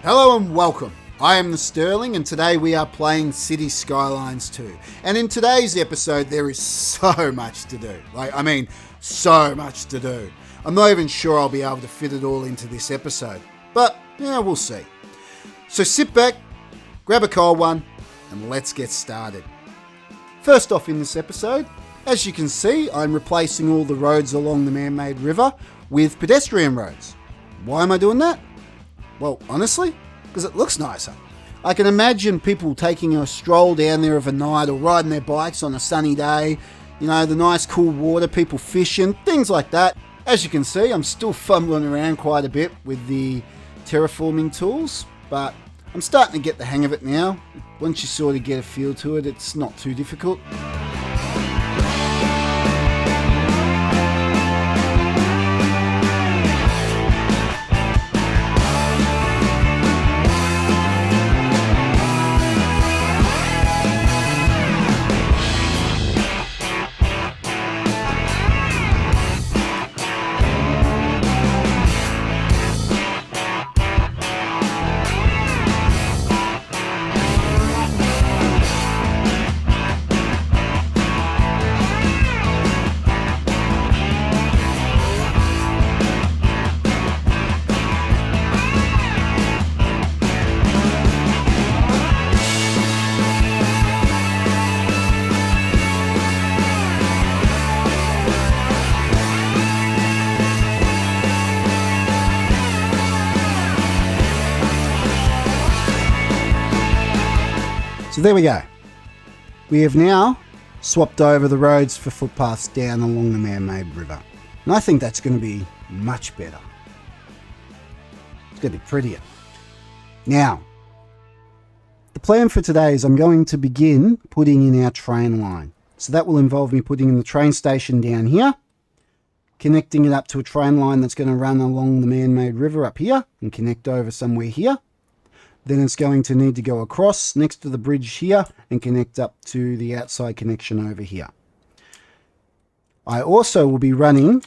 Hello and welcome. I am the Sterling and today we are playing City Skylines 2. And in today's episode there is so much to do. So much to do. I'm not even sure I'll be able to fit it all into this episode. But, yeah, we'll see. So sit back, grab a cold one, and let's get started. First off in this episode, as you can see, I'm replacing all the roads along the man-made river with pedestrian roads. Why am I doing that? Well, honestly, because it looks nicer. I can imagine people taking a stroll down there of a night or riding their bikes on a sunny day. You know, the nice cool water, people fishing, things like that. As you can see, I'm still fumbling around quite a bit with the terraforming tools, but I'm starting to get the hang of it now. Once you sort of get a feel to it, it's not too difficult. So there we go. We have now swapped over the roads for footpaths down along the man-made river. And I think that's going to be much better. It's going to be prettier. Now, the plan for today is I'm going to begin putting in our train line. So that will involve me putting in the train station down here, connecting it up to a train line that's going to run along the man-made river up here and connect over somewhere here. Then it's going to need to go across next to the bridge here and connect up to the outside connection over here. I also will be running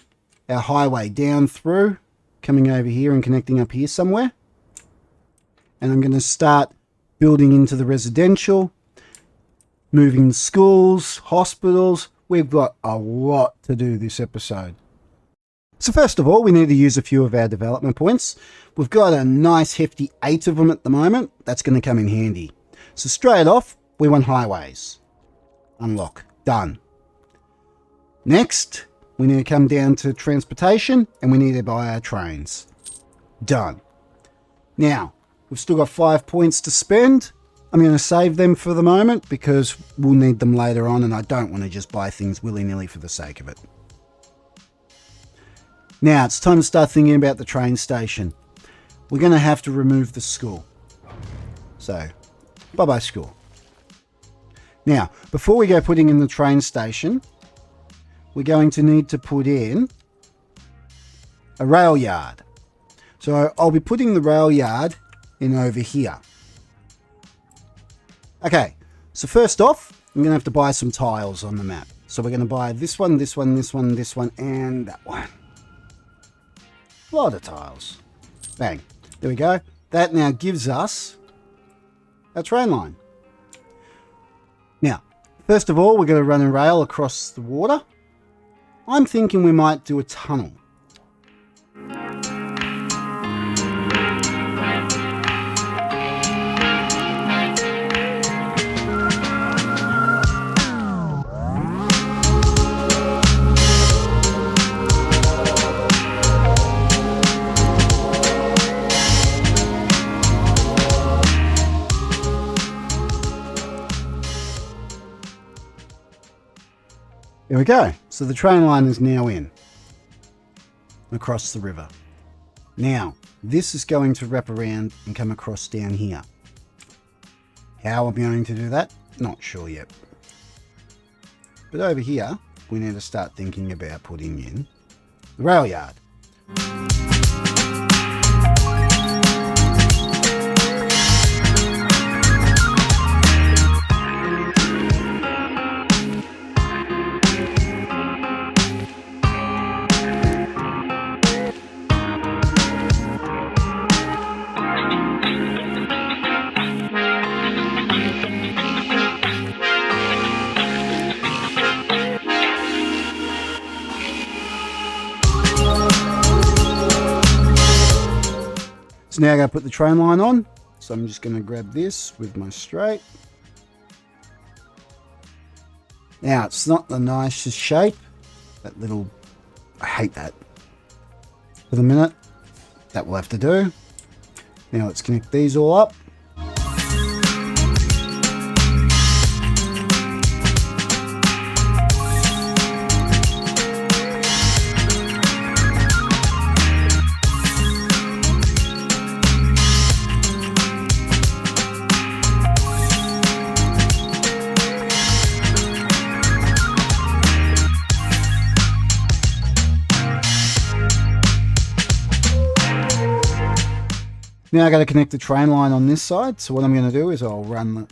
our highway down through, coming over here and connecting up here somewhere. And I'm going to start building into the residential, moving schools, hospitals. We've got a lot to do this episode. So first of all, we need to use a few of our development points. We've got a nice hefty 8 of them at the moment. That's going to come in handy. So straight off, we want highways. Unlock. Done. Next, we need to come down to transportation and we need to buy our trains. Done. Now, we've still got 5 points to spend. I'm going to save them for the moment because we'll need them later on and I don't want to just buy things willy-nilly for the sake of it. Now, it's time to start thinking about the train station. We're going to have to remove the school. So, bye-bye school. Now, before we go putting in the train station, we're going to need to put in a rail yard. So, I'll be putting the rail yard in over here. Okay, so first off, I'm going to have to buy some tiles on the map. So, we're going to buy this one, this one, this one, this one, and that one. A lot of tiles. Bang. There we go. That now gives us our train line. Now, first of all, we're going to run a rail across the water. I'm thinking we might do a tunnel. There we go. So the train line is now in across the river. Now, this is going to wrap around and come across down here. How I'm going to do that? Not sure yet. But over here, we need to start thinking about putting in the rail yard. So now I gotta put the train line on. So I'm just gonna grab this with my straight. Now it's not the nicest shape. That little, I hate that. For the minute, that will have to do. Now let's connect these all up. Now I got to connect the train line on this side. So what I'm going to do is I'll run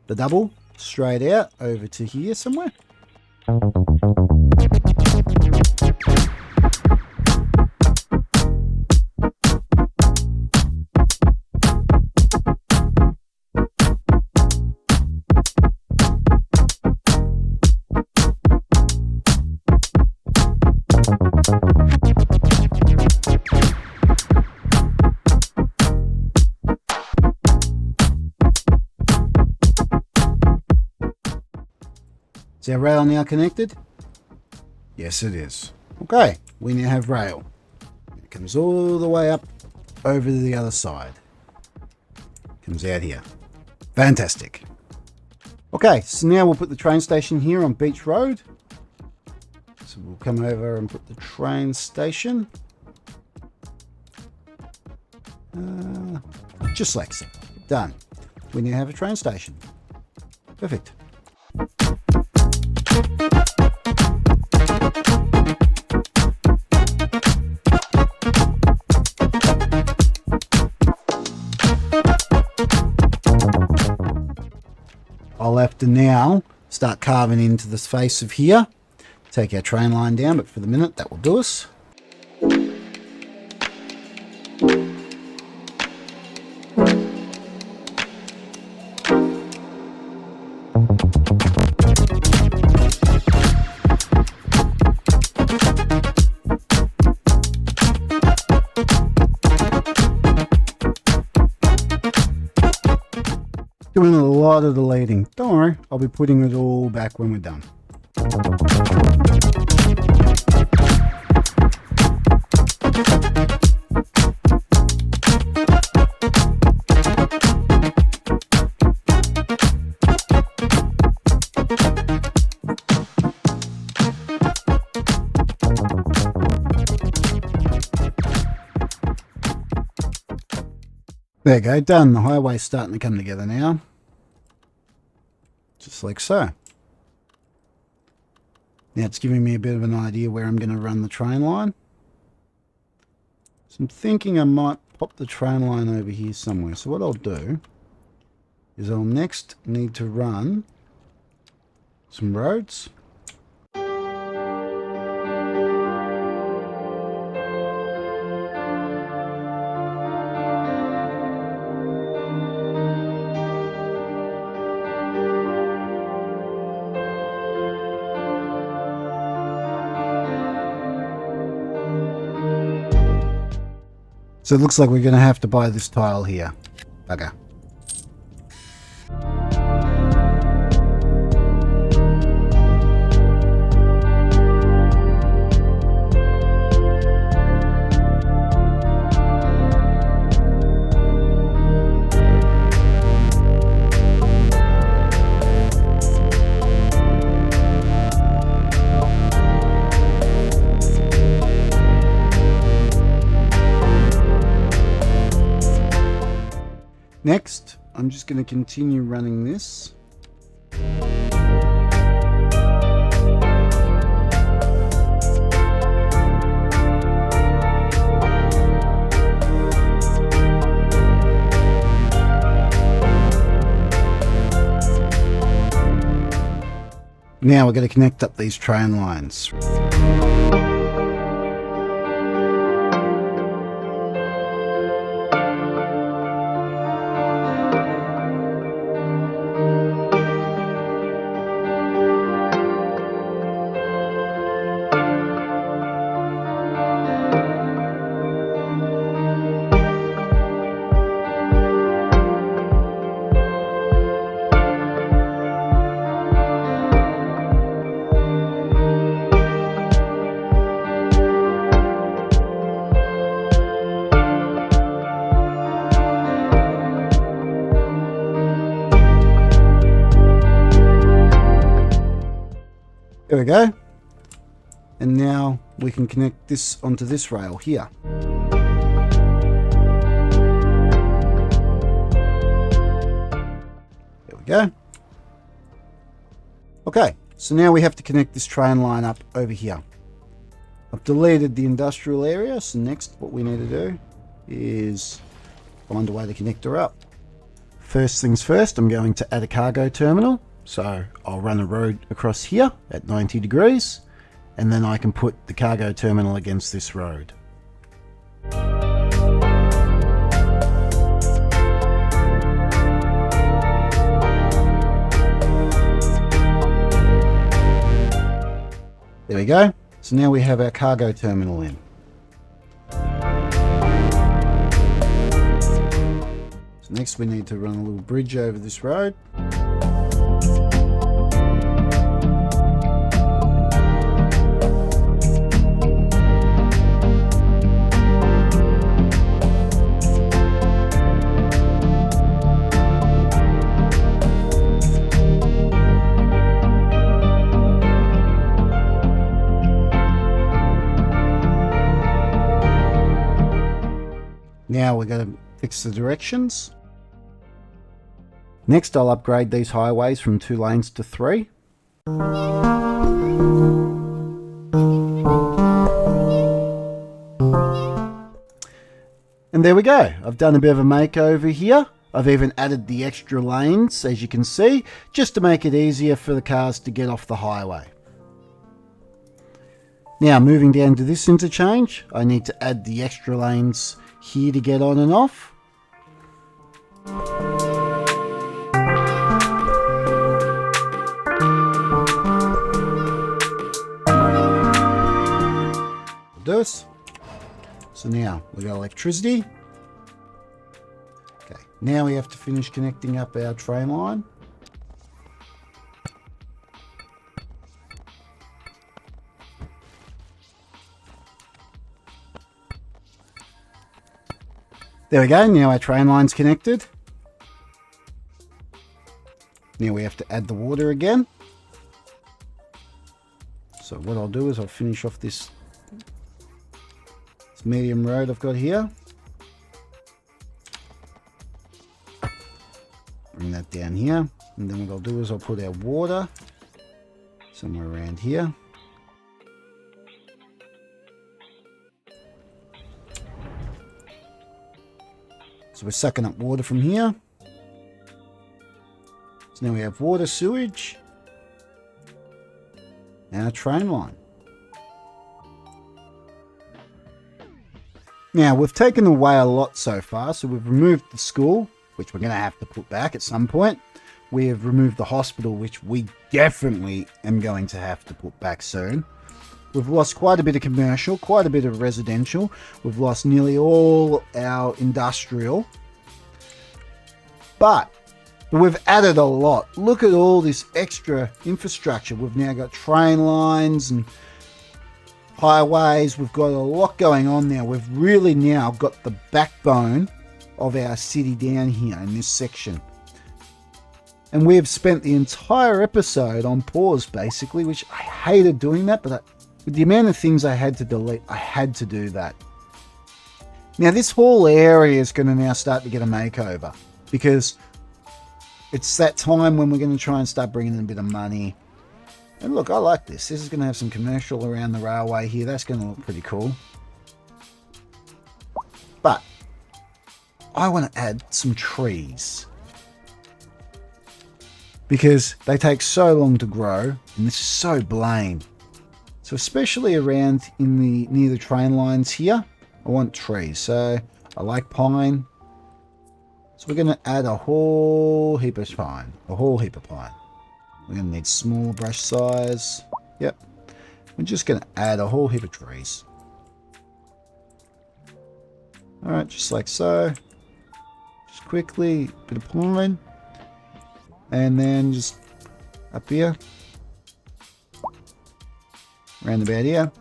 the double straight out over to here somewhere. Is our rail now connected? Yes, it is. Okay, we now have rail. It comes all the way up over to the other side. Comes out here. Fantastic. Okay, so now we'll put the train station here on Beach Road. So we'll come over and put the train station. Just like so. Done. We now have a train station. Perfect. I'll have to now start carving into the face of here. Take our train line down, but for the minute that will do us. Doing a lot of the leading. Don't worry, I'll be putting it all back when we're done. There you go, done. The highway's starting to come together now. Just like so. Now it's giving me a bit of an idea where I'm going to run the train line. So I'm thinking I might pop the train line over here somewhere. So what I'll do is I'll next need to run some roads. So it looks like we're going to have to buy this tile here. Bugger. Next, I'm just going to continue running this. Now we're going to connect up these train lines. we go. And now we can connect this onto this rail here. There we go. Okay, so now we have to connect this train line up over here. I've deleted the industrial area, so next what we need to do is find a way to connect her up. First things first, I'm going to add a cargo terminal. So I'll run a road across here at 90 degrees, and then I can put the cargo terminal against this road. There we go. So now we have our cargo terminal in. So next we need to run a little bridge over this road. Now we're going to fix the directions. Next I'll upgrade these highways from 2 lanes to 3. And there we go. I've done a bit of a makeover here. I've even added the extra lanes, as you can see, just to make it easier for the cars to get off the highway. Now moving down to this interchange, I need to add the extra lanes here to get on and off. We'll do this. So now we got electricity. Okay, now we have to finish connecting up our train line. There we go, now our train line's connected. Now we have to add the water again. So what I'll do is I'll finish off this medium road I've got here. Bring that down here. And then what I'll do is I'll put our water somewhere around here. So we're sucking up water from here. So now we have water, sewage, and a train line. Now we've taken away a lot so far. So we've removed the school, which we're going to have to put back at some point. We have removed the hospital, which we definitely am going to have to put back soon. We've lost quite a bit of commercial, quite a bit of residential. We've lost nearly all our industrial. But we've added a lot. Look at all this extra infrastructure. We've now got train lines and highways. We've got a lot going on now. We've really now got the backbone of our city down here in this section. And we have spent the entire episode on pause, basically, which I hated doing that, but with the amount of things I had to delete, I had to do that. Now this whole area is going to now start to get a makeover because it's that time when we're going to try and start bringing in a bit of money. And look, I like this. This is going to have some commercial around the railway here. That's going to look pretty cool. But I want to add some trees because they take so long to grow and this is so plain. So especially around near the train lines here, I want trees. So I like pine. So we're going to add a whole heap of pine. A whole heap of pine. We're going to need small brush size. Yep. We're just going to add a whole heap of trees. Alright, just like so. Just quickly, a bit of pine. And then just up here. Around about here.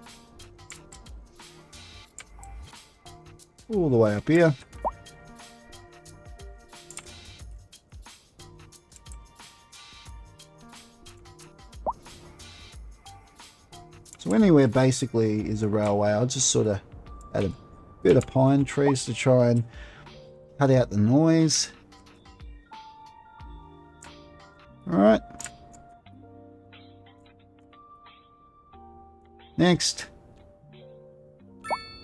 All the way up here. anywhere basically is a railway, I'll just sort of add a bit of pine trees to try and cut out the noise. Alright. Next.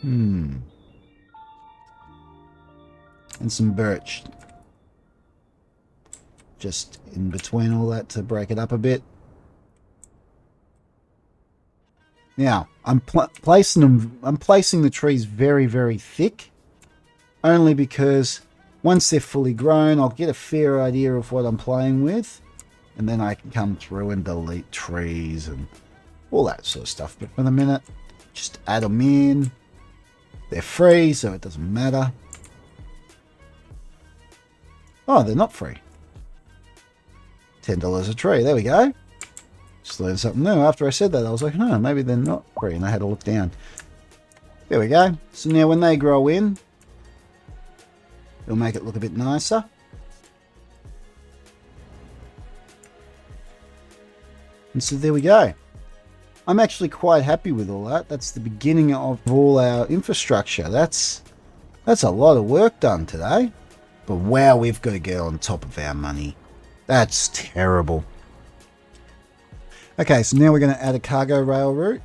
And some birch. Just in between all that to break it up a bit. Now, I'm placing the trees very, very thick, only because once they're fully grown, I'll get a fair idea of what I'm playing with, and then I can come through and delete trees and all that sort of stuff. But for the minute, just add them in. They're free, so it doesn't matter. Oh, they're not free. $10 a tree. There we go. Just learned something new. After I said that, I was like, no, maybe they're not free, and I had to look down. There we go. So now when they grow in, it'll make it look a bit nicer. And so there we go. I'm actually quite happy with all that. That's the beginning of all our infrastructure. That's a lot of work done today. But wow, we've got to get on top of our money. That's terrible. Okay, so now we're going to add a cargo rail route.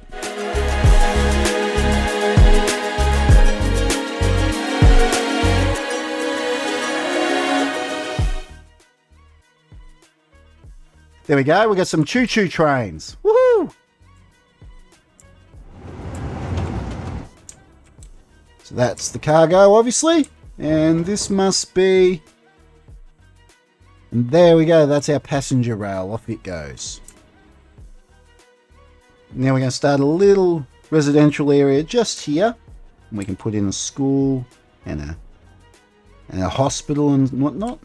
There we go. We got some choo-choo trains. Woohoo! So that's the cargo, obviously. And this must be... And there we go. That's our passenger rail. Off it goes. Now we're going to start a little residential area just here. And we can put in a school and a hospital and whatnot.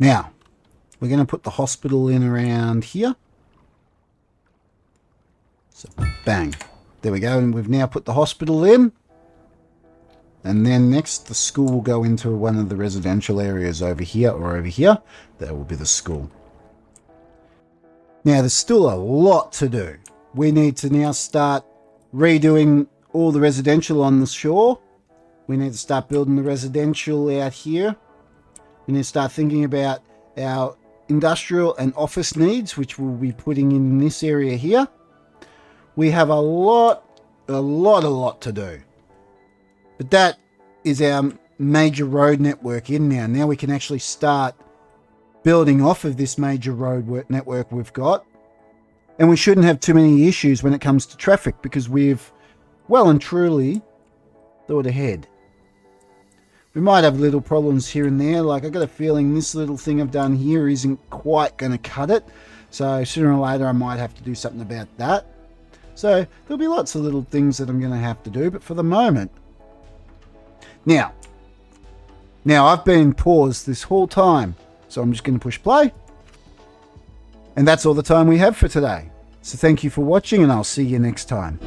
Now, we're going to put the hospital in around here. So, bang. There we go. And we've now put the hospital in. And then next, the school will go into one of the residential areas over here or over here. That will be the school. Now, there's still a lot to do. We need to now start redoing all the residential on the shore. We need to start building the residential out here. We need to start thinking about our industrial and office needs, which we'll be putting in this area here. We have a lot to do. But that is our major road network in now. Now we can actually start building off of this major road network we've got. And we shouldn't have too many issues when it comes to traffic because we've well and truly thought ahead. We might have little problems here and there. Like, I've got a feeling this little thing I've done here isn't quite going to cut it. So sooner or later I might have to do something about that. So there'll be lots of little things that I'm going to have to do. But for the moment... Now I've been paused this whole time. So I'm just going to push play. And that's all the time we have for today. So thank you for watching and I'll see you next time.